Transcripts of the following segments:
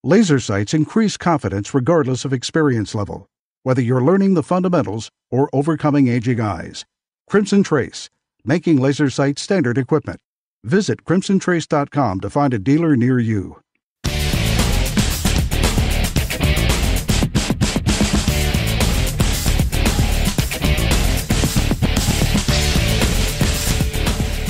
Laser sights increase confidence regardless of experience level, whether you're learning the fundamentals or overcoming aging eyes. Crimson Trace, making laser sight standard equipment. Visit crimsontrace.com to find a dealer near you.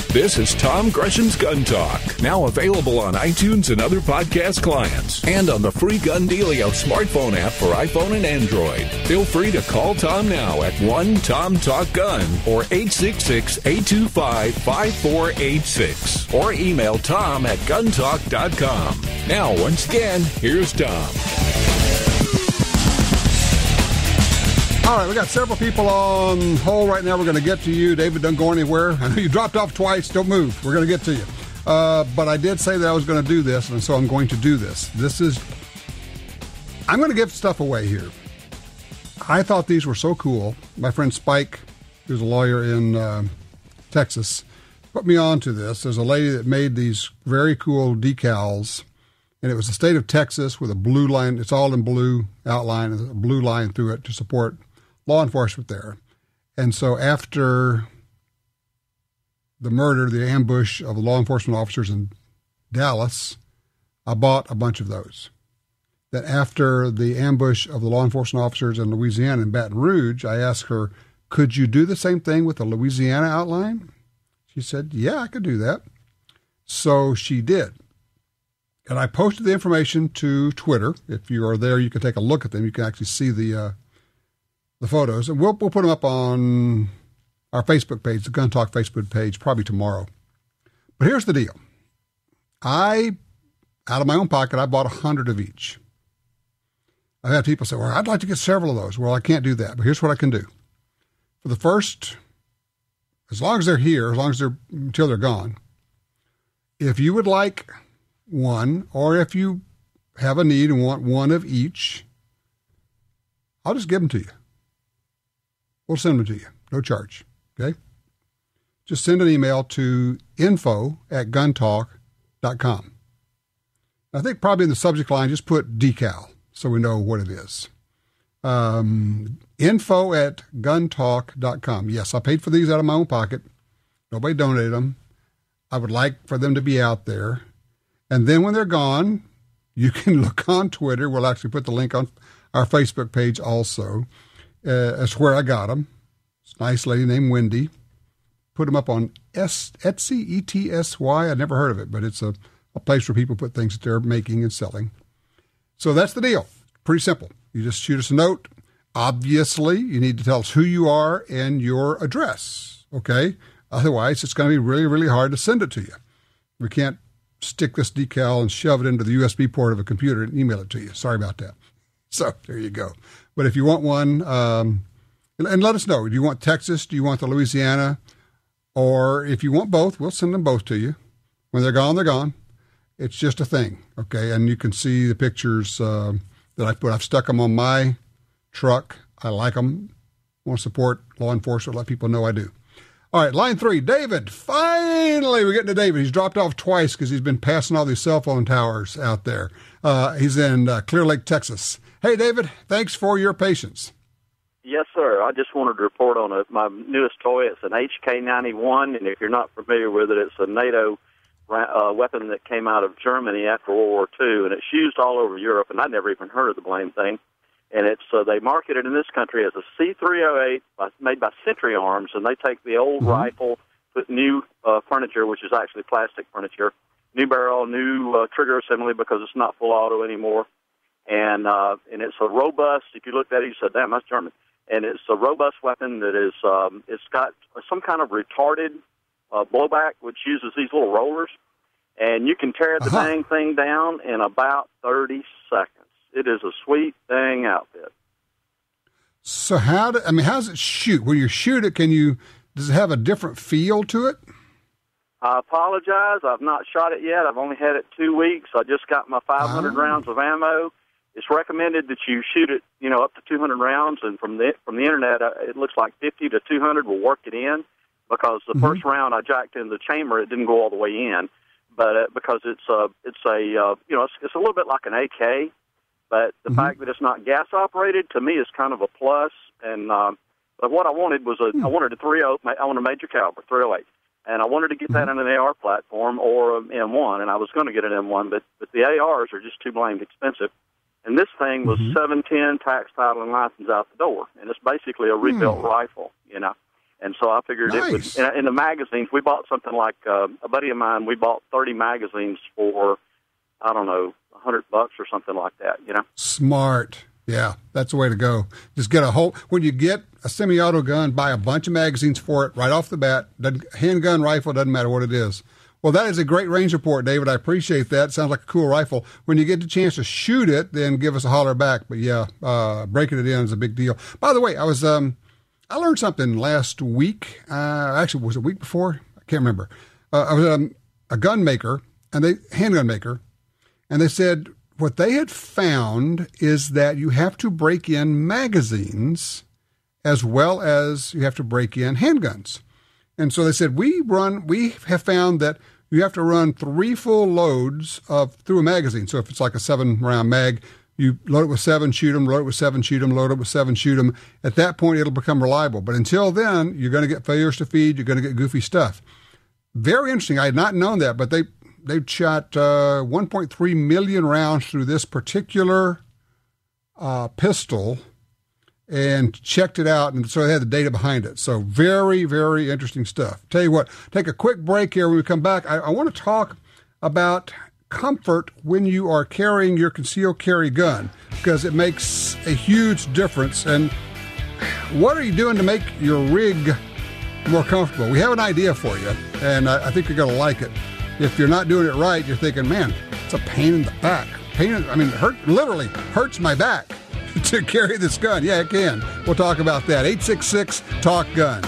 This is Tom Gresham's Gun Talk, now available on iTunes and other podcast clients, and on the free Gun Dealio smartphone app for iPhone and Android. Feel free to call Tom now at 1-TOM-TALK-GUN or 866-825-5486, or email Tom at guntalk.com. Now, once again, here's Tom. All right, we got several people on hold right now. We're going to get to you. David, don't go anywhere. I know you dropped off twice. Don't move. We're going to get to you. But I did say that I was going to do this, and so I'm going to do this. I'm going to give stuff away here. I thought these were so cool. My friend Spike, who's a lawyer in Texas, put me on to this. There's a lady that made these very cool decals, and it was the state of Texas with a blue line. It's all in blue outline, and a blue line through it to support law enforcement there. And so after the murder, the ambush of the law enforcement officers in Dallas, I bought a bunch of those. Then after the ambush of the law enforcement officers in Louisiana in Baton Rouge, I asked her, could you do the same thing with the Louisiana outline? She said, yeah, I could do that. So she did. And I posted the information to Twitter. If you are there, you can take a look at them. You can actually see the photos. And we'll put them up on our Facebook page, the Gun Talk Facebook page, probably tomorrow. But here's the deal. Out of my own pocket, I bought 100 of each. I've had people say, well, I'd like to get several of those. Well, I can't do that. But here's what I can do. For the first, as long as they're here, until they're gone, if you would like one, or if you have a need and want one of each, I'll just give them to you. We'll send them to you. No charge. Okay? Just send an email to info@guntalk.com. I think probably in the subject line, just put decal so we know what it is. Info@guntalk.com. Yes, I paid for these out of my own pocket. Nobody donated them. I would like for them to be out there. And then when they're gone, you can look on Twitter. We'll actually put the link on our Facebook page also. That's where I got them. It's a nice lady named Wendy. Put them up on Etsy, E-T-S-Y. I never heard of it, but it's a place where people put things that they're making and selling. So that's the deal. Pretty simple. You just shoot us a note. Obviously, you need to tell us who you are and your address, okay? Otherwise, it's going to be really, really hard to send it to you. We can't stick this decal and shove it into the USB port of a computer and email it to you. Sorry about that. So there you go. But if you want one, and let us know. Do you want Texas? Do you want the Louisiana? Or if you want both, we'll send them both to you. When they're gone, they're gone. It's just a thing, okay? And you can see the pictures that I put. I've stuck them on my truck. I like them. I want to support law enforcement, let people know I do. All right, line 3, David. Finally, we're getting to David. He's dropped off twice because he's been passing all these cell phone towers out there. He's in Clear Lake, Texas. Hey, David, thanks for your patience. Yes, sir. I just wanted to report on my newest toy. It's an HK-91, and if you're not familiar with it, it's a NATO weapon that came out of Germany after World War II, and it's used all over Europe, and I'd never even heard of the blame thing. And it's they market it in this country as a C-308 made by Century Arms, and they take the old rifle, put new furniture, which is actually plastic furniture, new barrel, new trigger assembly because it's not full auto anymore. And it's a robust, if you looked at it, you said, damn, that's German. And it's a robust weapon that is, it's got some kind of retarded blowback, which uses these little rollers. And you can tear the dang thing down in about 30 seconds. It is a sweet dang outfit. So how does it shoot? When you shoot it, does it have a different feel to it? I apologize. I've not shot it yet. I've only had it 2 weeks. I just got my 500 rounds of ammo. It's recommended that you shoot it, up to 200 rounds, and from the internet, it looks like 50 to 200 will work it in, because the first round I jacked in the chamber, it didn't go all the way in. but because it's a it's a little bit like an AK, but the fact that it's not gas operated to me is kind of a plus. And but what I wanted was I wanted a 3.0. I wanted a major caliber 308, and I wanted to get that in an AR platform or an M1, and I was going to get an M1, but the ARs are just too blamed expensive. And this thing was 710 tax, title, and license out the door, and it's basically a rebuilt rifle, you know. And so I figured it would. In the magazines, we bought something like a buddy of mine. We bought 30 magazines for, I don't know, $100 or something like that. You know, smart. Yeah, that's the way to go. Just get a whole. When you get a semi-auto gun, buy a bunch of magazines for it right off the bat. Handgun, rifle, doesn't matter what it is. Well, that is a great range report, David. I appreciate that. Sounds like a cool rifle. When you get the chance to shoot it, then give us a holler back. But yeah, breaking it in is a big deal. By the way, I learned something last week. Actually, was it a week before? I can't remember. I was a gun maker, handgun maker, and they said what they had found is that you have to break in magazines as well as you have to break in handguns. And so they said, we have found that you have to run 3 full loads through a magazine. So if it's like a 7-round mag, you load it with 7, shoot them, load it with 7, shoot them, load it with 7, shoot them. At that point, it'll become reliable. But until then, you're going to get failures to feed. You're going to get goofy stuff. Very interesting. I had not known that, but they shot 1.3 million rounds through this particular pistol and checked it out, and so they had the data behind it. So very, very interesting stuff. Tell you what, take a quick break here. When we come back, I want to talk about comfort when you are carrying your concealed carry gun, because it makes a huge difference. And what are you doing to make your rig more comfortable? We have an idea for you, and I think you're going to like it. If you're not doing it right, you're thinking, man, it's a pain in the back. Literally hurts my back to carry this gun. Yeah, it can. We'll talk about that. 866-TALK-GUN.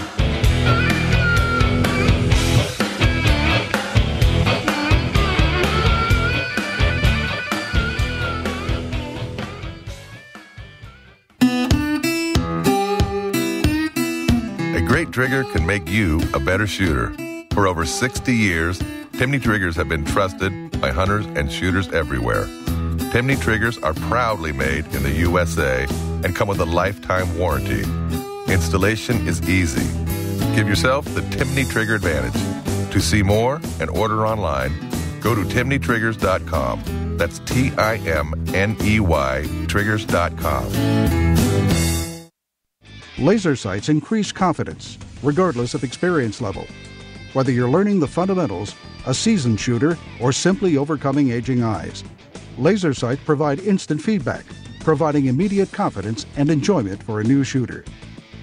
A great trigger can make you a better shooter. For over 60 years, Timney triggers have been trusted by hunters and shooters everywhere. Timney triggers are proudly made in the USA and come with a lifetime warranty. Installation is easy. Give yourself the Timney Trigger advantage. To see more and order online, go to timneytriggers.com. That's TIMNEY triggers.com. Laser sights increase confidence, regardless of experience level. Whether you're learning the fundamentals, a seasoned shooter, or simply overcoming aging eyes, laser sights provide instant feedback, providing immediate confidence and enjoyment for a new shooter.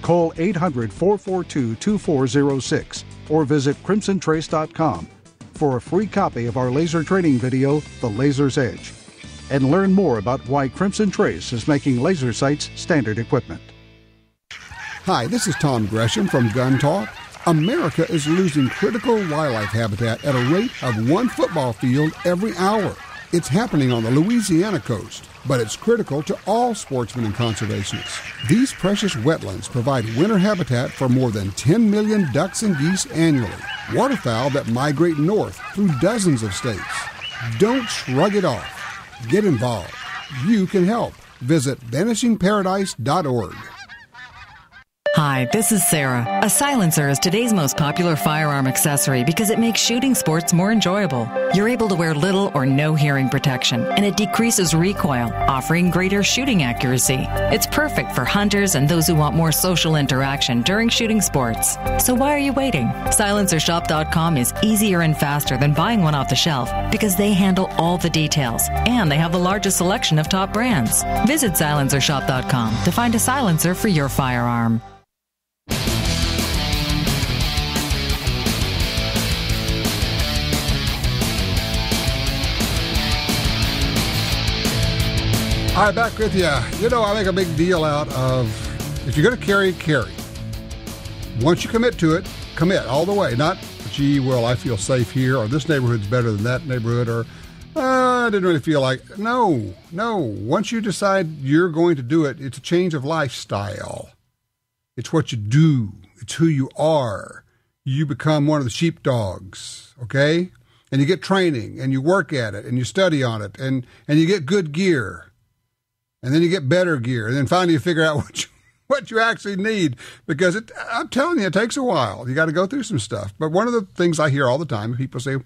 Call 800-442-2406 or visit crimsontrace.com for a free copy of our laser training video, The Laser's Edge, and learn more about why Crimson Trace is making laser sights standard equipment. Hi, this is Tom Gresham from Gun Talk. America is losing critical wildlife habitat at a rate of 1 football field every hour. It's happening on the Louisiana coast, but it's critical to all sportsmen and conservationists. These precious wetlands provide winter habitat for more than 10 million ducks and geese annually, waterfowl that migrate north through dozens of states. Don't shrug it off. Get involved. You can help. Visit vanishingparadise.org. Hi, this is Sarah. A silencer is today's most popular firearm accessory because it makes shooting sports more enjoyable. You're able to wear little or no hearing protection, and it decreases recoil, offering greater shooting accuracy. It's perfect for hunters and those who want more social interaction during shooting sports. So why are you waiting? Silencershop.com is easier and faster than buying one off the shelf because they handle all the details, and they have the largest selection of top brands. Visit silencershop.com to find a silencer for your firearm. All right, back with you. You know, I make a big deal out of, if you're going to carry, carry. Once you commit to it, commit all the way. Not, gee, well, I feel safe here, or this neighborhood's better than that neighborhood, or I didn't really feel like. No. Once you decide you're going to do it, it's a change of lifestyle. It's what you do. It's who you are. You become one of the sheepdogs, okay? and you get training, and you work at it, and you study on it, and you get good gear, and then you get better gear, and then finally you figure out what you actually need, because I'm telling you, it takes a while. You got to go through some stuff. But one of the things I hear all the time, people say,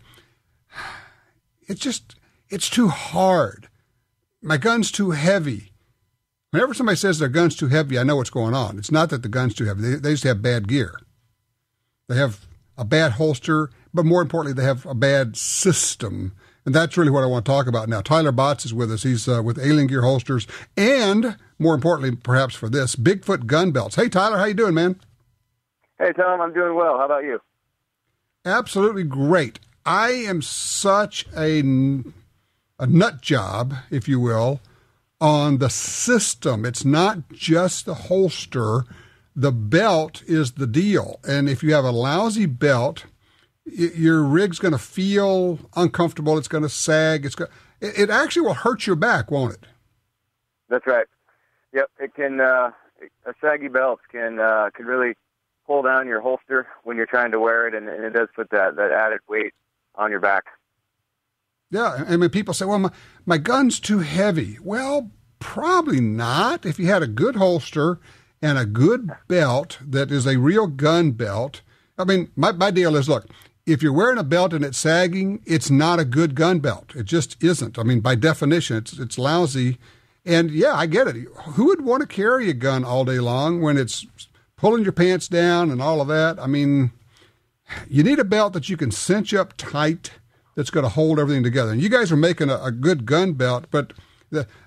it's too hard. My gun's too heavy. Whenever somebody says their gun's too heavy, I know what's going on. It's not that the gun's too heavy. They just have bad gear. They have a bad holster, but more importantly, they have a bad system. And that's really what I want to talk about now. Tyler Botts is with us. He's with Alien Gear Holsters, and more importantly, perhaps for this, Bigfoot gun belts. Hey, Tyler, how you doing, man? Hey, Tom, I'm doing well. How about you? Absolutely great. I am such a nut job, if you will, on the system. It's not just the holster. The belt is the deal. And if you have a lousy belt, your rig's going to feel uncomfortable. It's going to sag. It actually will hurt your back, won't it? That's right. Yep. It can. A saggy belt can really pull down your holster when you're trying to wear it, and it does put that added weight on your back. Yeah, I mean, people say, well, my gun's too heavy. Well, probably not. If you had a good holster and a good belt that is a real gun belt. I mean, my deal is, look, if you're wearing a belt and it's sagging, it's not a good gun belt. It just isn't. I mean, by definition, it's lousy. And, yeah, I get it. Who would want to carry a gun all day long when it's pulling your pants down and all of that? I mean, you need a belt that you can cinch up tight, that's going to hold everything together. And you guys are making a good gun belt, but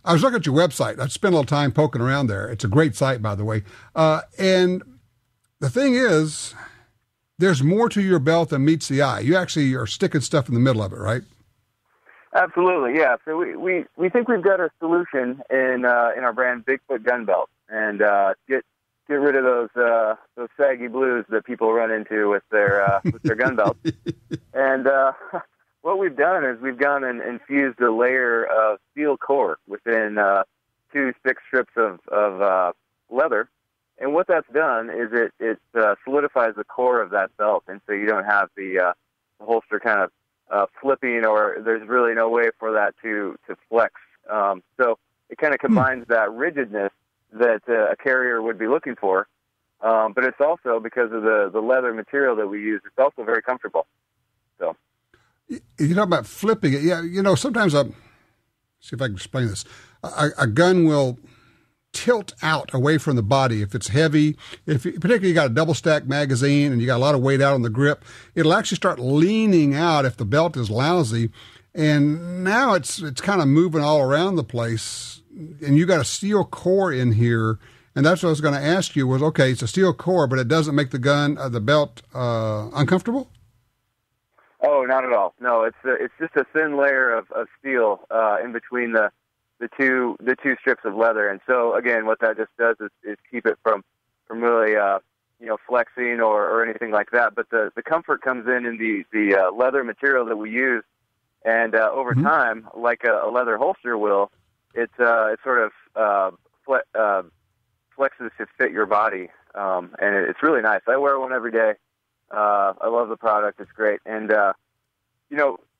I was looking at your website. I spent a little time poking around there. It's a great site, by the way. And the thing is, there's more to your belt than meets the eye. You actually are sticking stuff in the middle of it, right? Absolutely, yeah. So we think we've got a solution in our brand Bigfoot gun belt, and get rid of those saggy blues that people run into with their gun belts. And what we've done is we've gone and infused a layer of steel core within 2 thick strips of leather. And what that's done is it solidifies the core of that belt, and so you don't have the holster kind of flipping, or there's really no way for that to flex. So it kind of combines that rigidness that a carrier would be looking for, but it's also, because of the leather material that we use, it's also very comfortable. So. You talk about flipping it. Yeah, you know, sometimes see if I can explain this. A gun will tilt out away from the body if it's heavy. Particularly you got a double stack magazine and you got a lot of weight out on the grip, it'll actually start leaning out if the belt is lousy. And now it's kind of moving all around the place. And you got a steel core in here. And that's what I was going to ask you was, okay, it's a steel core, but it doesn't make the belt uncomfortable? Oh, not at all. No, it's just a thin layer of steel in between the two strips of leather. And so again, what that just does is keep it from really flexing or anything like that. But the comfort comes in the leather material that we use, and over time, like a leather holster will, it sort of flexes to fit your body, and it's really nice. I wear one every day. I love the product. It's great. And,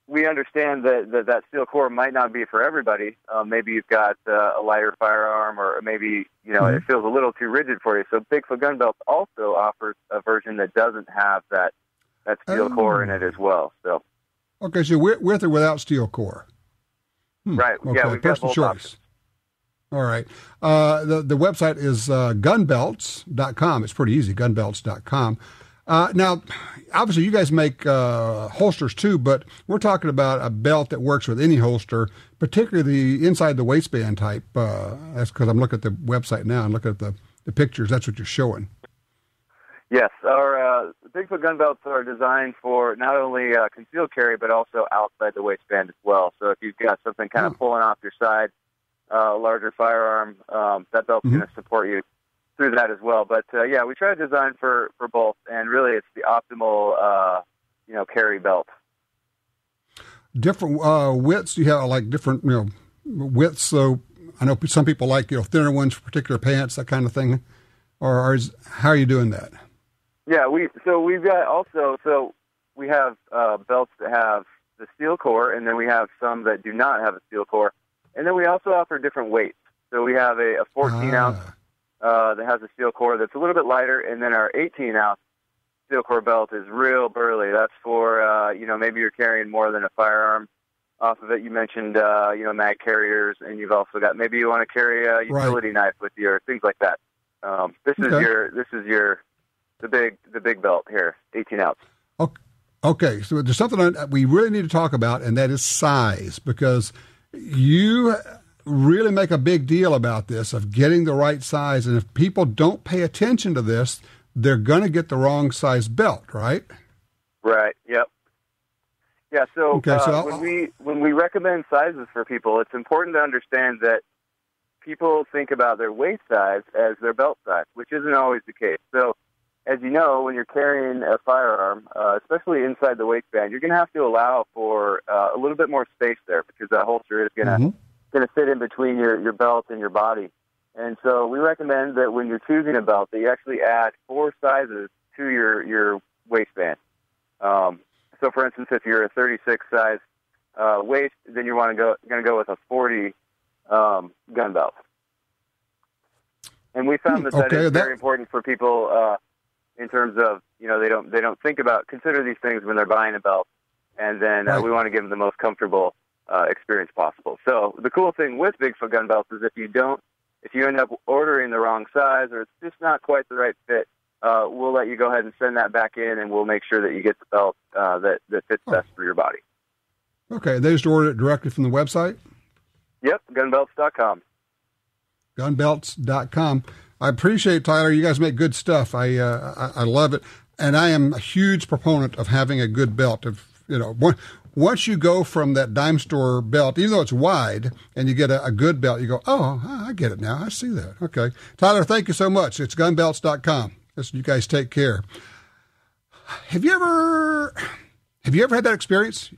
we understand that steel core might not be for everybody. Maybe you've got a lighter firearm, or maybe, it feels a little too rigid for you. So Bigfoot Gun Belts also offers a version that doesn't have that steel core in it as well. So. Okay, so with or without steel core? Right. Okay. Yeah, we've got both options. All right. The website is gunbelts.com. It's pretty easy, gunbelts.com. Now, obviously, you guys make holsters too, but we're talking about a belt that works with any holster, particularly the inside the waistband type. That's because I'm looking at the website now and looking at the pictures. That's what you're showing. Yes, our Bigfoot gun belts are designed for not only concealed carry, but also outside the waistband as well. So if you've got something kind of pulling off your side, a larger firearm, that belt's going to support you through that as well. But we try to design for both, and really it's the optimal carry belt. Different widths. You have like different widths. So I know some people like thinner ones for particular pants, that kind of thing. Or how are you doing that? Yeah, we have belts that have the steel core, and then we have some that do not have a steel core. And then we also offer different weights. So we have a 14-ounce that has a steel core that's a little bit lighter, and then our 18-ounce steel core belt is real burly. That's for, maybe you're carrying more than a firearm off of it. You mentioned, mag carriers, and you've also got, maybe you want to carry a utility knife with you or things like that. This is the big belt here, 18-ounce. Okay, so there's something we really need to talk about, and that is size, because you really make a big deal about this, of getting the right size, and if people don't pay attention to this, they're going to get the wrong size belt, right? Right, yep. Yeah, so, when we recommend sizes for people, it's important to understand that people think about their waist size as their belt size, which isn't always the case. So, as you know, when you're carrying a firearm, especially inside the waistband, you're going to have to allow for a little bit more space there, because that holster is going to fit in between your belt and your body. And so we recommend that when you're choosing a belt, that you actually add 4 sizes to your waistband. So, for instance, if you're a 36 size waist, then you going to go with a 40 gun belt. And we found that is very important for people in terms of, they don't consider these things when they're buying a belt, and then we want to give them the most comfortable experience possible. So the cool thing with Bigfoot gun belts is if you end up ordering the wrong size, or it's just not quite the right fit, we'll let you go ahead and send that back in, and we'll make sure that you get the belt that fits best for your body. Okay, they just order it directly from the website? Yep, gunbelts.com. Gunbelts.com. I appreciate, Tyler. You guys make good stuff. I love it, and I am a huge proponent of having a good belt. Once you go from that dime store belt, even though it's wide, and you get a good belt, you go, oh, I get it now. I see that. Okay, Tyler, thank you so much. It's gunbelts.com. You guys take care. Have you ever had that experience?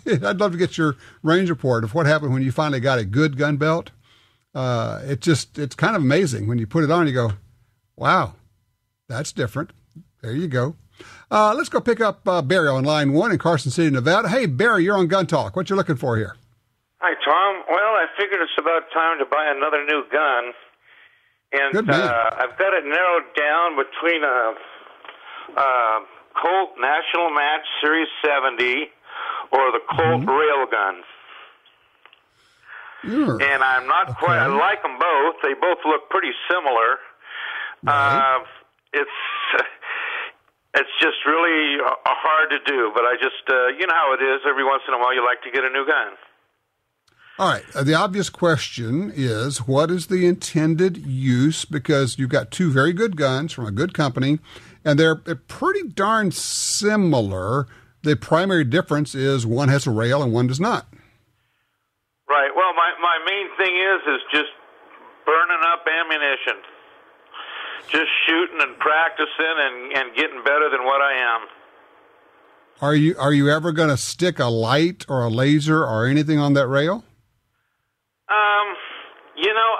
I'd love to get your range report of what happened when you finally got a good gun belt. It's kind of amazing when you put it on. You go, wow, that's different. There you go. Let's go pick up Barry on line 1 in Carson City, Nevada. Hey, Barry, you're on Gun Talk. What you looking for here? Hi, Tom. Well, I figured it's about time to buy another new gun, and I've got it narrowed down between a Colt National Match Series 70 or the Colt Railgun. And I'm not quite, I like them both. They both look pretty similar. Right. It's just really hard to do, but I just, you know how it is. Every once in a while you like to get a new gun. All right. The obvious question is, what is the intended use? Because you've got 2 very good guns from a good company, and they're pretty darn similar. The primary difference is one has a rail and one does not. Right. Well, my main thing is just burning up ammunition. Just shooting and practicing and getting better than what I am. Are you ever going to stick a light or a laser or anything on that rail?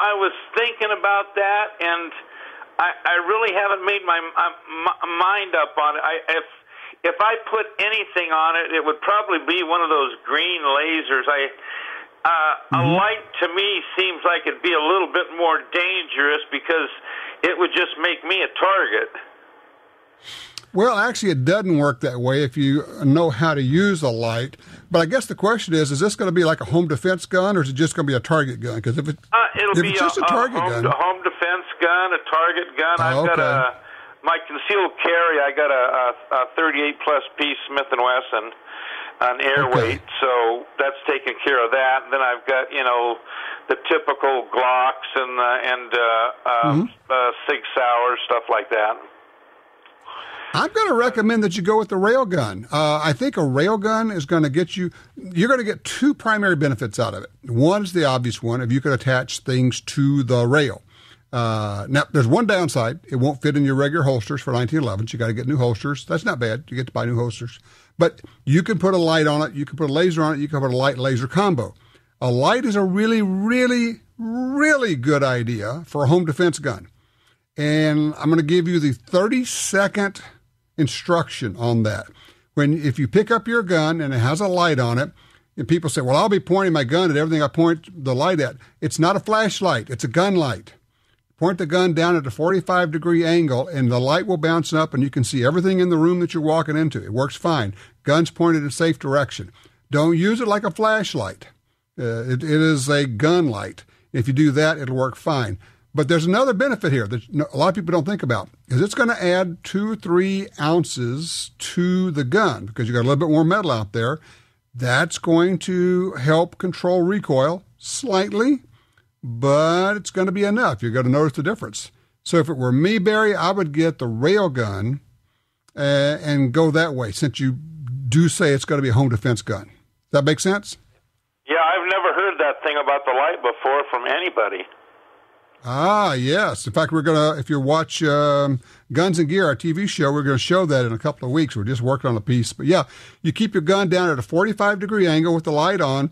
I was thinking about that, and I really haven't made my mind up on it. If I put anything on it, it would probably be one of those green lasers. A light to me seems like it'd be a little bit more dangerous because it would just make me a target. Well, actually, it doesn't work that way if you know how to use a light. But I guess the question is this going to be like a home defense gun, or is it just going to be a target gun? Because if it's just a target gun, a home defense gun, a target gun. I've got my concealed carry. I got a 38 plus piece Smith & Wesson, an airweight, so that's taking care of that. And then I've got the typical Glocks and Sig Sauer, stuff like that. I'm going to recommend that you go with the railgun. I think a railgun is going to get you're going to get 2 primary benefits out of it. One is the obvious one, if you could attach things to the rail. Now, there's one downside. It won't fit in your regular holsters for 1911s. You got to get new holsters. That's not bad. You get to buy new holsters. But you can put a light on it. You can put a laser on it. You can put a light laser combo. A light is a really, really, really good idea for a home defense gun. And I'm going to give you the 30-second instruction on that. if you pick up your gun and it has a light on it, and people say, well, I'll be pointing my gun at everything I point the light at. It's not a flashlight. It's a gun light. Point the gun down at a 45-degree angle, and the light will bounce up, and you can see everything in the room that you're walking into. It works fine. Gun's pointed in a safe direction. Don't use it like a flashlight. It is a gun light. If you do that, it'll work fine. But there's another benefit here that a lot of people don't think about, is it's going to add 2 or 3 ounces to the gun because you got a little bit more metal out there. That's going to help control recoil slightly, but it's going to be enough. You're going to notice the difference. So if it were me, Barry, I would get the rail gun and go that way, since you do say it's going to be a home defense gun. Does that make sense? Yeah, I've never heard that thing about the light before from anybody. Ah, yes. In fact, we're going to, if you watch Guns and Gear, our TV show, we're going to show that in a couple of weeks. We're just working on a piece. But yeah, you keep your gun down at a 45-degree angle with the light on.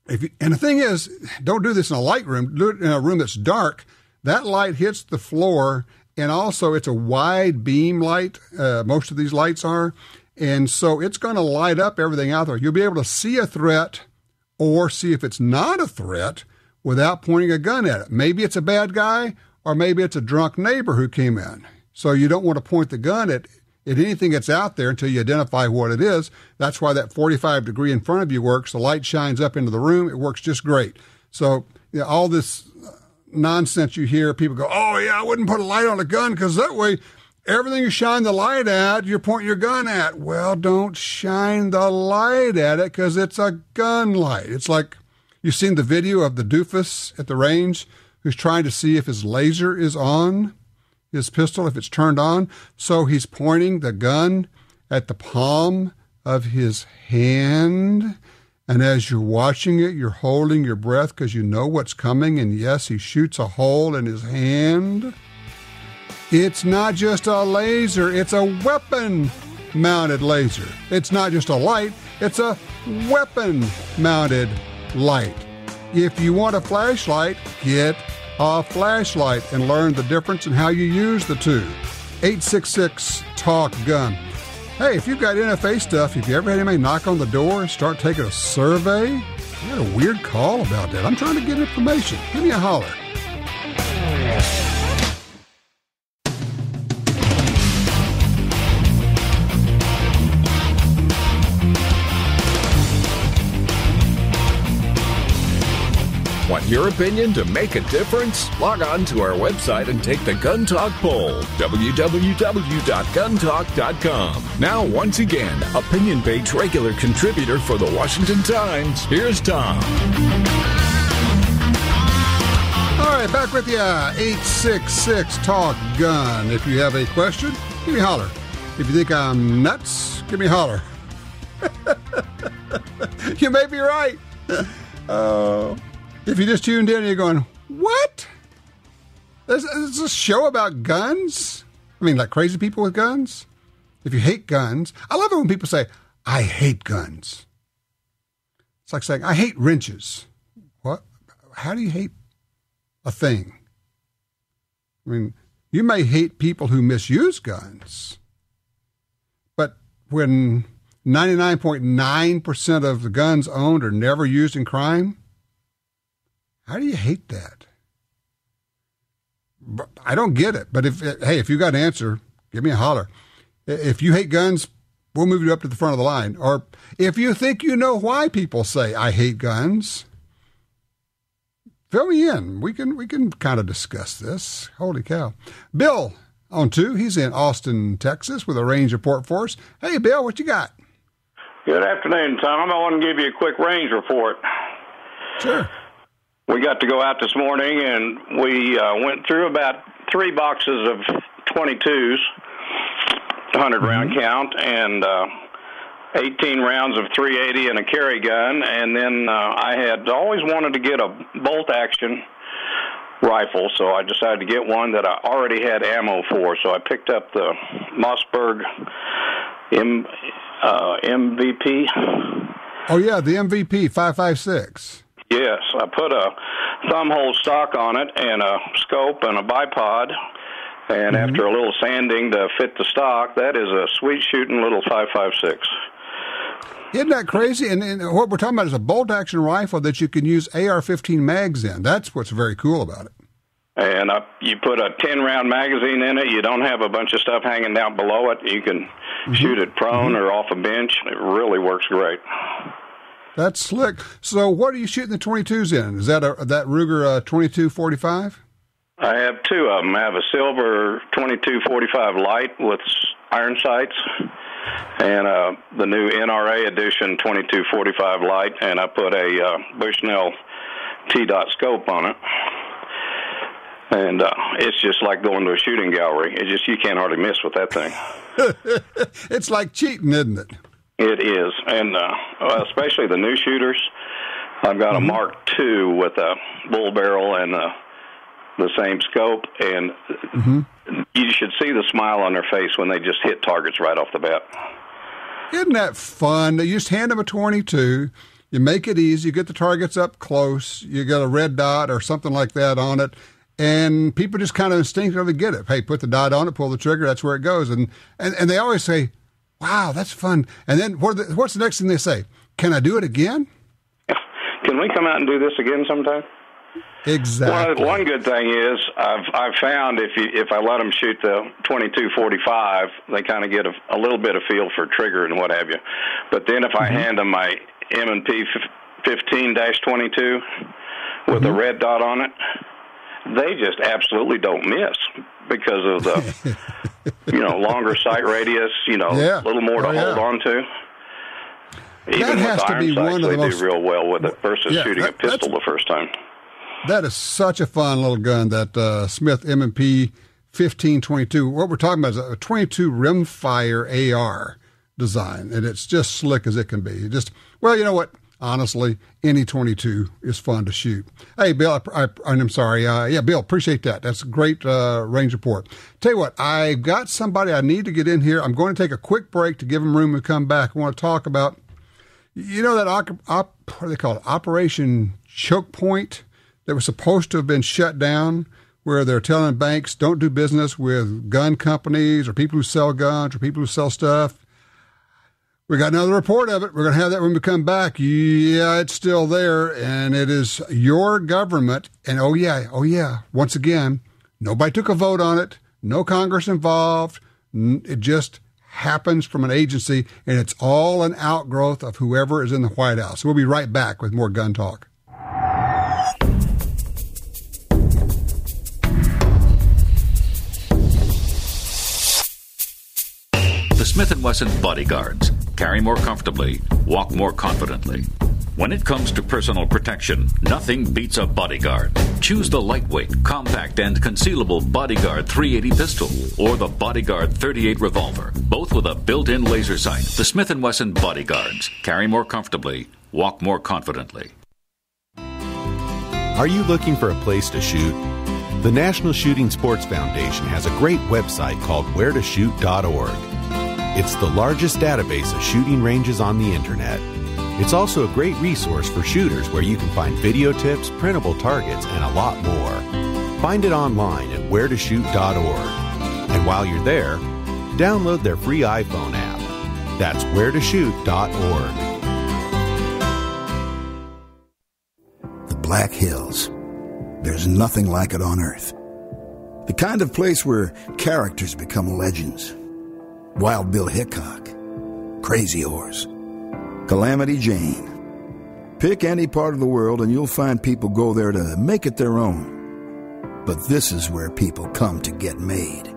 And the thing is, don't do this in a light room. Do it in a room that's dark. That light hits the floor, and also it's a wide beam light. Most of these lights are. And so it's going to light up everything out there. You'll be able to see a threat or see if it's not a threat without pointing a gun at it. Maybe it's a bad guy, or maybe it's a drunk neighbor who came in. So you don't want to point the gun at anything that's out there until you identify what it is. That's why that 45-degree in front of you works. The light shines up into the room. It works just great. So all this nonsense you hear, people go, oh, yeah, I wouldn't put a light on a gun because that way everything you shine the light at, you're pointing your gun at. Well, don't shine the light at it because it's a gun light. It's like, you've seen the video of the doofus at the range who's trying to see if his laser is on, his pistol, if it's turned on. So he's pointing the gun at the palm of his hand. And as you're watching it, you're holding your breath because you know what's coming. And yes, he shoots a hole in his hand. It's not just a laser. It's a weapon-mounted laser. It's not just a light. It's a weapon-mounted light. If you want a flashlight, get a flashlight and learn the difference in how you use the two. 866-TALK-GUN. Hey, if you've got NFA stuff, have you ever had anybody knock on the door and start taking a survey? I had a weird call about that. I'm trying to get information. Give me a holler. Want your opinion to make a difference? Log on to our website and take the Gun Talk poll, www.guntalk.com. Now, once again, opinion page regular contributor for the Washington Times, here's Tom. All right, back with you, 866-TALK-GUN. If you have a question, give me a holler. If you think I'm nuts, give me a holler. You may be right. If you just tuned in and you're going, what? Is this a show about guns? I mean, like crazy people with guns? If you hate guns, I love it when people say, I hate guns. It's like saying, I hate wrenches. What? How do you hate a thing? I mean, you may hate people who misuse guns, but when 99.9% of the guns owned are never used in crime, how do you hate that? I don't get it. But if you got an answer, give me a holler. If you hate guns, we'll move you up to the front of the line. Or if you think you know why people say I hate guns, fill me in. We can kind of discuss this. Holy cow. Bill on 2. He's in Austin, Texas, with a range report for us. Hey, Bill, what you got? Good afternoon, Tom. I want to give you a quick range report. Sure. We got to go out this morning, and we went through about 3 boxes of 22s, 100-round count, and 18 rounds of 380 and a carry gun. And then I had always wanted to get a bolt-action rifle, so I decided to get one that I already had ammo for. So I picked up the Mossberg MVP. Oh, yeah, the MVP 5.56. Yes, I put a thumb hole stock on it and a scope and a bipod, And after a little sanding to fit the stock, that is a sweet shooting little 5.56. Isn't that crazy? And what we're talking about is a bolt-action rifle that you can use AR-15 mags in. That's what's very cool about it. And you put a 10-round magazine in it. You don't have a bunch of stuff hanging down below it. You can shoot it prone or off a bench. It really works great. That's slick. So what are you shooting the 22s in? Is that that Ruger 2245? I have two of them. I have a silver 2245 light with iron sights, and the new NRA edition 2245 light, and I put a Bushnell T-dot scope on it. And it's just like going to a shooting gallery. You can't hardly miss with that thing. It's like cheating, isn't it? It is, and especially the new shooters. I've got a Mark II with a bull barrel and the same scope, and you should see the smile on their face when they just hit targets right off the bat. Isn't that fun? You just hand them a 22, you make it easy, you get the targets up close, you got a red dot or something like that on it, and people just kind of instinctively get it. Hey, put the dot on it, pull the trigger, that's where it goes. And they always say, wow, that's fun. And then what's the next thing they say? Can I do it again? Can we come out and do this again sometime? Exactly. One good thing is I've found if I let them shoot the 2245, they kind of get a little bit of feel for trigger and what have you. But then if I hand them my M&P 15-22 with a red dot on it, they just absolutely don't miss because of the longer sight radius, a little more to hold on to. Even that has with to be iron one sights, of the they most, do real well with it versus shooting a pistol the first time. That is such a fun little gun, that Smith M&P 1522. What we're talking about is a 22 rimfire AR design, and it's just slick as it can be. Well, you know what? Honestly, any 22 is fun to shoot. Hey, Bill, I'm sorry. Bill, appreciate that. That's a great range report. Tell you what, I've got somebody I need to get in here. I'm going to take a quick break to give them room to come back. I want to talk about, that what do they call it? Operation Choke Point that was supposed to have been shut down, where they're telling banks don't do business with gun companies or people who sell guns or people who sell stuff. We got another report of it. We're going to have that when we come back. Yeah, it's still there, and it is your government. And oh yeah, once again, nobody took a vote on it. No Congress involved. It just happens from an agency, and it's all an outgrowth of whoever is in the White House. So we'll be right back with more gun talk. The Smith & Wesson Bodyguards. Carry more comfortably, walk more confidently. When it comes to personal protection, nothing beats a Bodyguard. Choose the lightweight, compact, and concealable Bodyguard 380 pistol or the Bodyguard 38 revolver, both with a built-in laser sight. The Smith & Wesson Bodyguards. Carry more comfortably, walk more confidently. Are you looking for a place to shoot? The National Shooting Sports Foundation has a great website called wheretoshoot.org. It's the largest database of shooting ranges on the internet. It's also a great resource for shooters where you can find video tips, printable targets, and a lot more. Find it online at wheretoshoot.org. And while you're there, download their free iPhone app. That's wheretoshoot.org. The Black Hills. There's nothing like it on Earth. The kind of place where characters become legends. Wild Bill Hickok, Crazy Horse, Calamity Jane. Pick any part of the world and you'll find people go there to make it their own. But this is where people come to get made.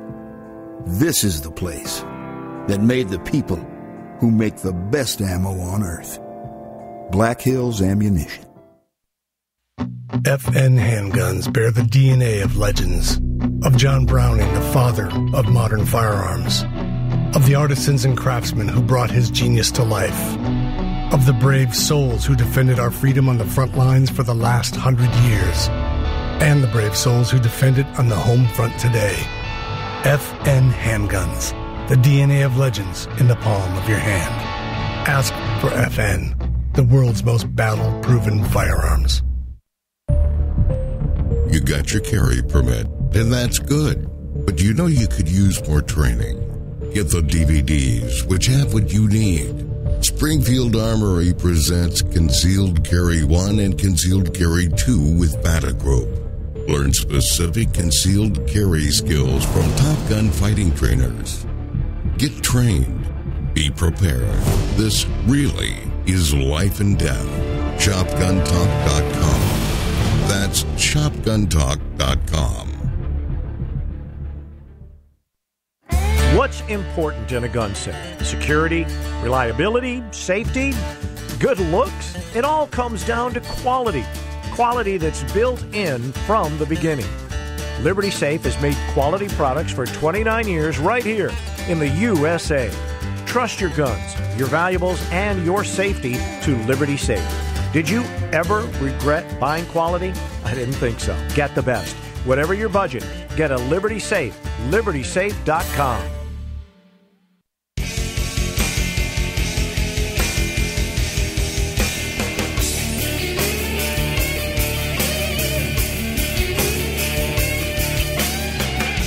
This is the place that made the people who make the best ammo on Earth. Black Hills Ammunition. FN handguns bear the DNA of legends, of John Browning, the father of modern firearms, of the artisans and craftsmen who brought his genius to life, of the brave souls who defended our freedom on the front lines for the last 100 years, and the brave souls who defend it on the home front today. FN handguns, the DNA of legends in the palm of your hand. Ask for FN, the world's most battle-proven firearms. You got your carry permit, and that's good. But you know you could use more training. Get the DVDs, which have what you need. Springfield Armory presents Concealed Carry 1 and Concealed Carry 2 with Batagroup. Learn specific concealed carry skills from Top Gun fighting trainers. Get trained. Be prepared. This really is life and death. ShopGunTalk.com. That's ShopGunTalk.com. What's important in a gun safe? Security, reliability, safety, good looks. It all comes down to quality. Quality that's built in from the beginning. Liberty Safe has made quality products for 29 years right here in the USA. Trust your guns, your valuables, and your safety to Liberty Safe. Did you ever regret buying quality? I didn't think so. Get the best. Whatever your budget, get a Liberty Safe. LibertySafe.com.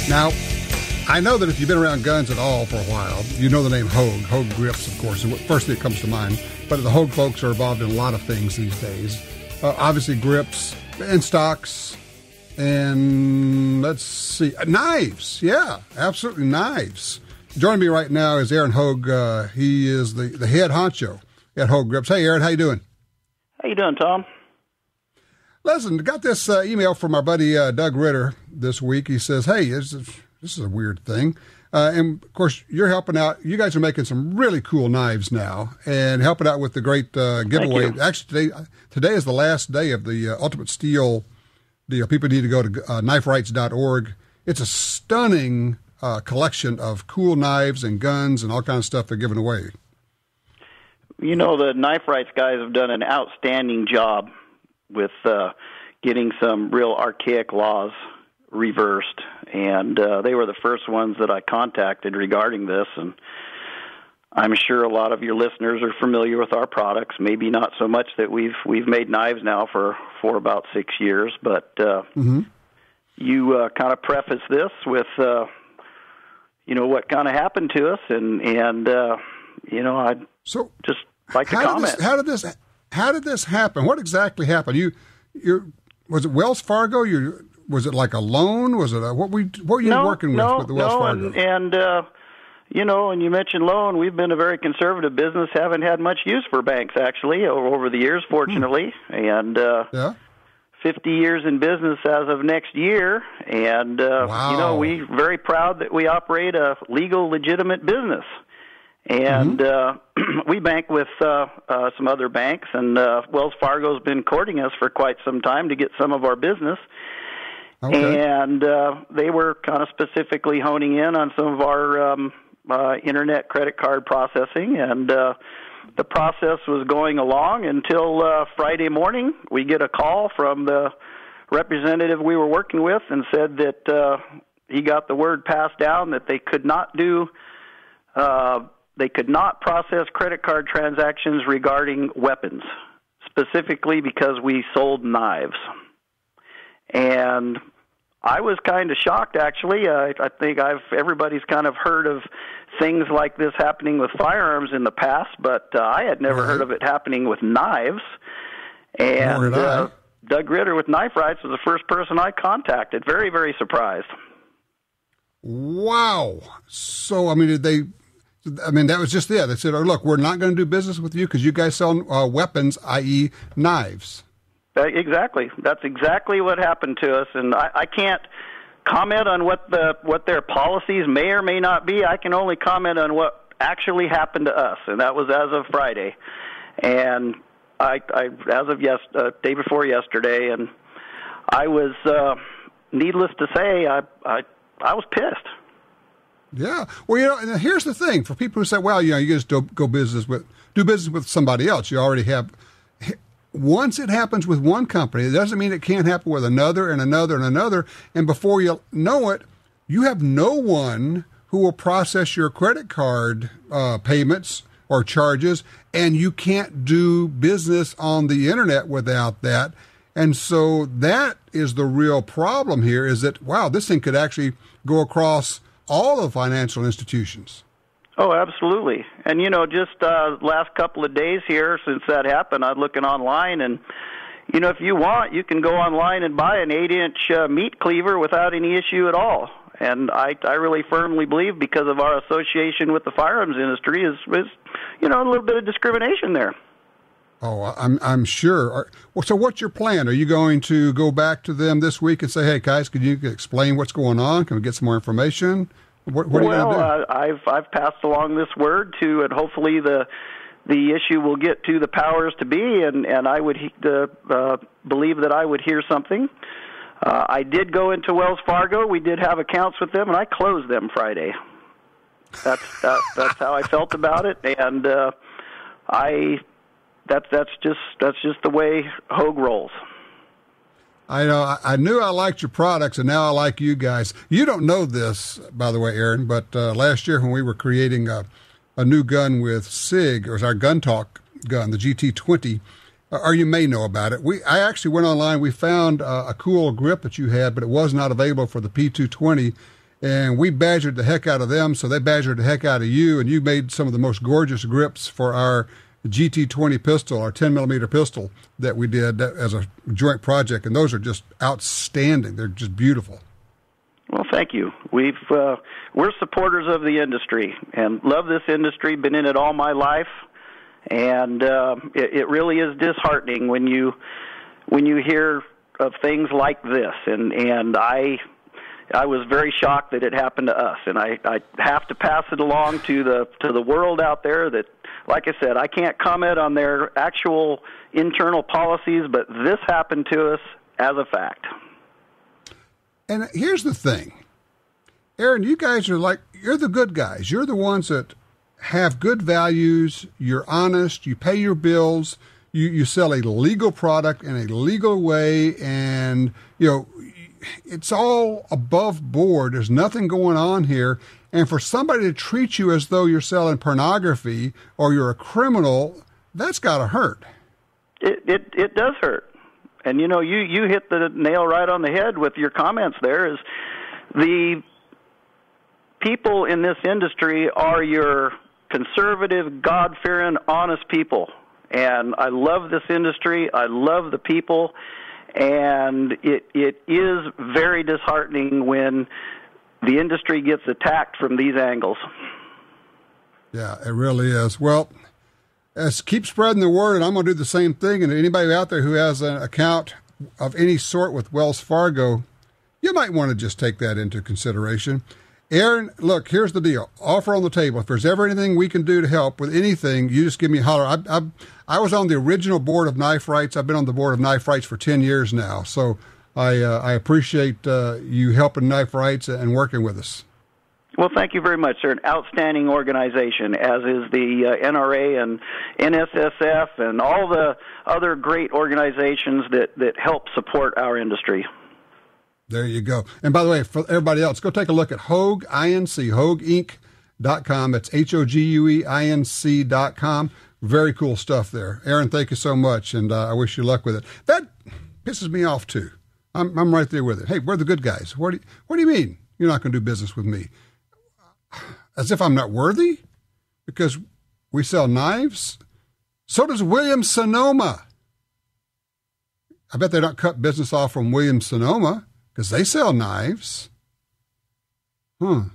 Now, I know that if you've been around guns at all for a while, you know the name Hogue. Hogue grips, of course, is what first thing that comes to mind. But the Hogue folks are involved in a lot of things these days. Obviously, grips and stocks, and let's see, knives. Yeah, absolutely, knives. Joining me right now is Aaron Hogue. He is the head honcho at Hogue Grips. Hey, Aaron, how you doing? How you doing, Tom? Listen, got this email from our buddy Doug Ritter this week. He says, hey, this is a weird thing. And, of course, you're helping out. You guys are making some really cool knives now and helping out with the great giveaway. Actually, today is the last day of the Ultimate Steel deal. People need to go to kniferights.org. It's a stunning collection of cool knives and guns and all kinds of stuff they're giving away. You know, the Knife Rights guys have done an outstanding job with getting some real archaic laws reversed, and they were the first ones that I contacted regarding this, and I'm sure a lot of your listeners are familiar with our products, maybe not so much that we've made knives now for about 6 years, but you kind of preface this with what kind of happened to us, and I'd just like to comment. How did this happen? What exactly happened? Was it Wells Fargo? Was it like a loan? Was it what were you working with the Wells Fargo? And you mentioned loan. We've been a very conservative business. Haven't had much use for banks actually over the years, fortunately. And 50 years in business as of next year. And we're very proud that we operate a legal, legitimate business. And we bank with some other banks, and Wells Fargo's been courting us for quite some time to get some of our business. Okay. And they were kind of specifically honing in on some of our internet credit card processing, and the process was going along until Friday morning. We get a call from the representative we were working with and said that he got the word passed down that they could not do they could not process credit card transactions regarding weapons, specifically because we sold knives. And I was kind of shocked, actually. I think everybody's kind of heard of things like this happening with firearms in the past, but I had never heard of it happening with knives. And Doug Ritter with Knife Rights was the first person I contacted. Very, very surprised. Wow. So, that was just it. They said, look, we're not going to do business with you because you guys sell weapons, i.e. knives. Exactly. That's exactly what happened to us, and I can't comment on what their policies may or may not be. I can only comment on what actually happened to us, and that was as of Friday. And I as of day before yesterday, and I was, needless to say, I was pissed. Yeah. Well, and here's the thing. For people who say, well, you just do business with somebody else. You already have. Once it happens with one company, it doesn't mean it can't happen with another and another and another. And before you know it, you have no one who will process your credit card payments or charges, and you can't do business on the internet without that. And so that is the real problem here, is that, wow, this thing could actually go across all the financial institutions. Oh, absolutely. And, just last couple of days here since that happened, I'm looking online, and, if you want, you can go online and buy an 8-inch meat cleaver without any issue at all. And I really firmly believe, because of our association with the firearms industry, is a little bit of discrimination there. Oh, I'm sure. So what's your plan? Are you going to go back to them this week and say, hey, guys, could you explain what's going on? Can we get some more information? What are you going to do? I've passed along this word to, and hopefully the issue will get to the powers to be, and I would believe that I would hear something. I did go into Wells Fargo. We did have accounts with them, and I closed them Friday. That's how I felt about it, and that's just the way Hogue rolls. I know. I knew I liked your products, and now I like you guys. You don't know this, by the way, Aaron, but last year when we were creating a new gun with SIG, it was our Gun Talk gun, the GT20, or you may know about it. I actually went online. We found a cool grip that you had, but it was not available for the P220, and we badgered the heck out of them, so they badgered the heck out of you, and you made some of the most gorgeous grips for our GT20 pistol, our 10-millimeter pistol that we did as a joint project, and those are just outstanding. They're just beautiful. Well, thank you. We're supporters of the industry and love this industry, been in it all my life, and it really is disheartening when you hear of things like this, and I was very shocked that it happened to us, and I have to pass it along to the world out there that, like I said, I can't comment on their actual internal policies, but this happened to us as a fact. And here's the thing. Aaron, you guys are you're the good guys. You're the ones that have good values. You're honest. You pay your bills. You sell a legal product in a legal way, and, it's all above board. There's nothing going on here. And for somebody to treat you as though you're selling pornography or you're a criminal, that's got to hurt. It does hurt. And, you hit the nail right on the head with your comments there, is the people in this industry are your conservative, God-fearing, honest people. And I love this industry. I love the people. And it is very disheartening when the industry gets attacked from these angles. Yeah, it really is. Well, keep spreading the word, and I'm going to do the same thing. And anybody out there who has an account of any sort with Wells Fargo, you might want to just take that into consideration. Aaron, look, here's the deal. Offer on the table. If there's ever anything we can do to help with anything, you just give me a holler. I was on the original board of Knife Rights. I've been on the board of Knife Rights for 10 years now. So I appreciate you helping Knife Rights and working with us. Well, thank you very much. They're an outstanding organization, as is the NRA and NSSF and all the other great organizations that help support our industry. There you go. And by the way, for everybody else, go take a look at Hogue, INC, HogueInc.com. That's HogueInc.com. Very cool stuff there. Aaron, thank you so much, and I wish you luck with it. That pisses me off, too. I'm right there with it. Hey, we're the good guys. What do you mean you're not going to do business with me? As if I'm not worthy? Because we sell knives? So does Williams-Sonoma. I bet they don't cut business off from Williams-Sonoma, because they sell knives. Oh,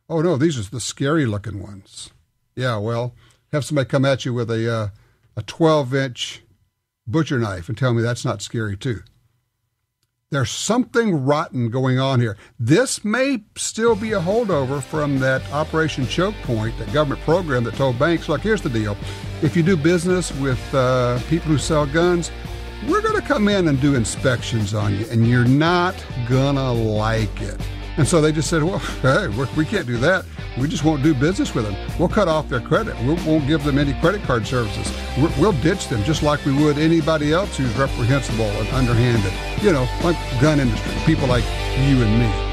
no, these are the scary-looking ones. Yeah, well, have somebody come at you with a 12-inch butcher knife and tell me that's not scary, too. There's something rotten going on here. This may still be a holdover from that Operation Choke Point, that government program that told banks, look, here's the deal. If you do business with people who sell guns, we're going to come in and do inspections on you, and you're not going to like it. And so they just said, well, hey, we can't do that. We just won't do business with them. We'll cut off their credit. We won't give them any credit card services. We'll ditch them just like we would anybody else who's reprehensible and underhanded. Like gun industry, people like you and me.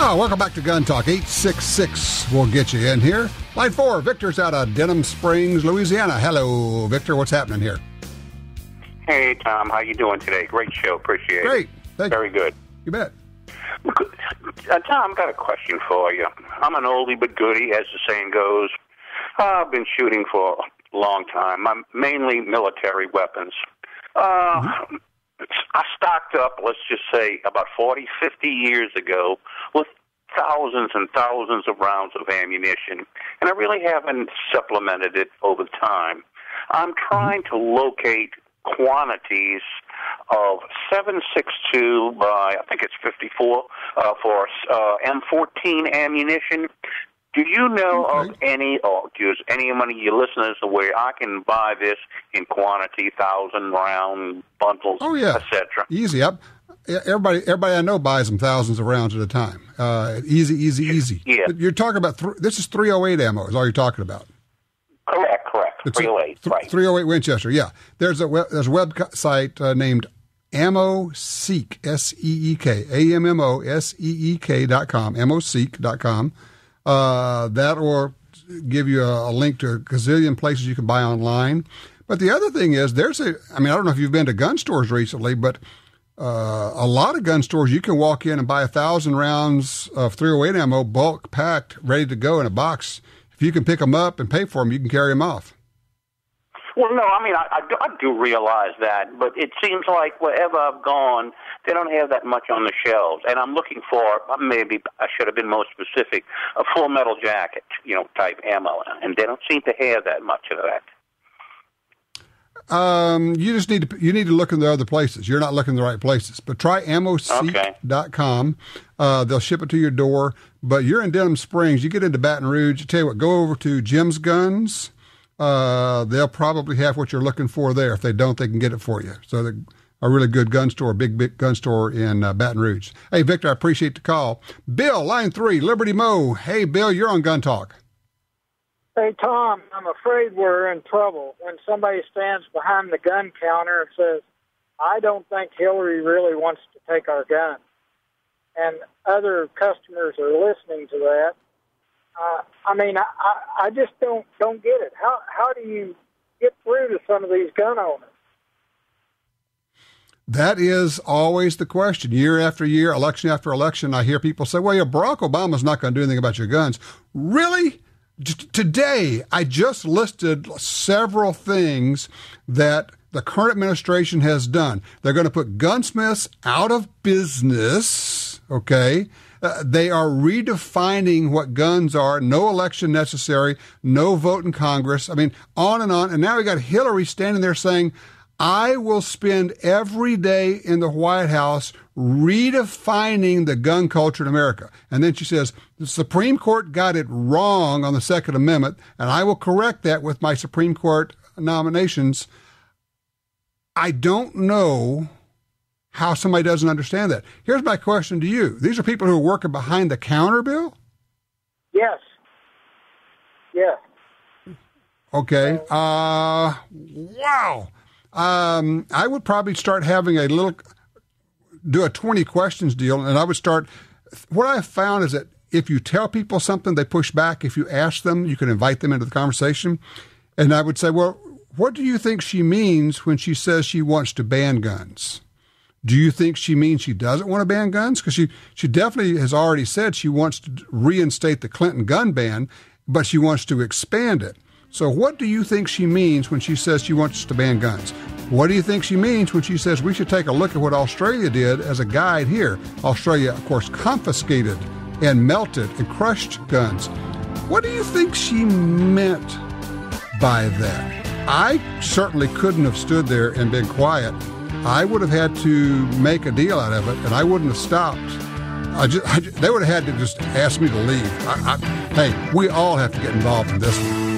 Welcome back to Gun Talk. 866 will get you in here. Line 4, Victor's out of Denham Springs, Louisiana. Hello, Victor. What's happening here? Hey, Tom. How you doing today? Great show. Appreciate it. Great. Very good. You bet. Tom, got a question for you. I'm an oldie but goodie, as the saying goes. I've been shooting for a long time. I'm mainly military weapons. I stocked up, let's just say, about 40, 50 years ago with thousands and thousands of rounds of ammunition, and I really haven't supplemented it over time. I'm trying to locate quantities of 7.62 by, I think it's 54, for M14 ammunition. Do you know of any, or does any of your listeners where I can buy this in quantity, 1,000-round bundles, etc.? Easy. Everybody I know buys them thousands of rounds at a time. Easy. Yeah. But you're talking about, this is 308 ammo is all you're talking about. Correct. 308, right. 308 Winchester, yeah. There's a website named AmmoSeek, S-E-E-K, AMMOSEEK.com, AmmoSeek.com. That will give you a link to a gazillion places you can buy online. But the other thing is, I don't know if you've been to gun stores recently, but a lot of gun stores, you can walk in and buy 1,000 rounds of 308 ammo, bulk packed, ready to go in a box. If you can pick them up and pay for them, you can carry them off. Well, no, I do realize that, but it seems like wherever I've gone, they don't have that much on the shelves. And I'm looking for, maybe I should have been more specific, a full metal jacket, type ammo. And they don't seem to have that much of that. You just need to look in the other places. You're not looking in the right places. But try AmmoSeek.com. They'll ship it to your door. But you're in Denham Springs. You get into Baton Rouge. I tell you what, go over to Jim's Guns. They'll probably have what you're looking for there. If they don't, they can get it for you. So they're a really good gun store, big gun store in Baton Rouge. Hey, Victor, I appreciate the call. Bill, line 3, Liberty Mo. Hey, Bill, you're on Gun Talk. Hey, Tom, I'm afraid we're in trouble when somebody stands behind the gun counter and says, I don't think Hillary really wants to take our gun. And other customers are listening to that. I just don't get it. How do you get through to some of these gun owners? That is always the question. Year after year, election after election, I hear people say, well, Barack Obama's not going to do anything about your guns. Really? Today, I just listed several things that the current administration has done. They're going to put gunsmiths out of business, okay? They are redefining what guns are. No election necessary, no vote in Congress. On and on. And now we got Hillary standing there saying, I will spend every day in the White House redefining the gun culture in America. And then she says, the Supreme Court got it wrong on the Second Amendment, and I will correct that with my Supreme Court nominations. I don't know how somebody doesn't understand that. Here's my question to you. These are people who are working behind the counter, Bill? Yes. Yeah. Okay. Wow. I would probably start having do a 20 questions deal, and I would start, what I've found is that if you tell people something, they push back. If you ask them, you can invite them into the conversation. And I would say, well, what do you think she means when she says she wants to ban guns? Do you think she means she doesn't want to ban guns? Because she definitely has already said she wants to reinstate the Clinton gun ban, but she wants to expand it. So what do you think she means when she says she wants to ban guns? What do you think she means when she says we should take a look at what Australia did as a guide here? Australia, of course, confiscated and melted and crushed guns. What do you think she meant by that? I certainly couldn't have stood there and been quiet. I would have had to make a deal out of it, and I wouldn't have stopped. They would have had to just ask me to leave. Hey, we all have to get involved in this one.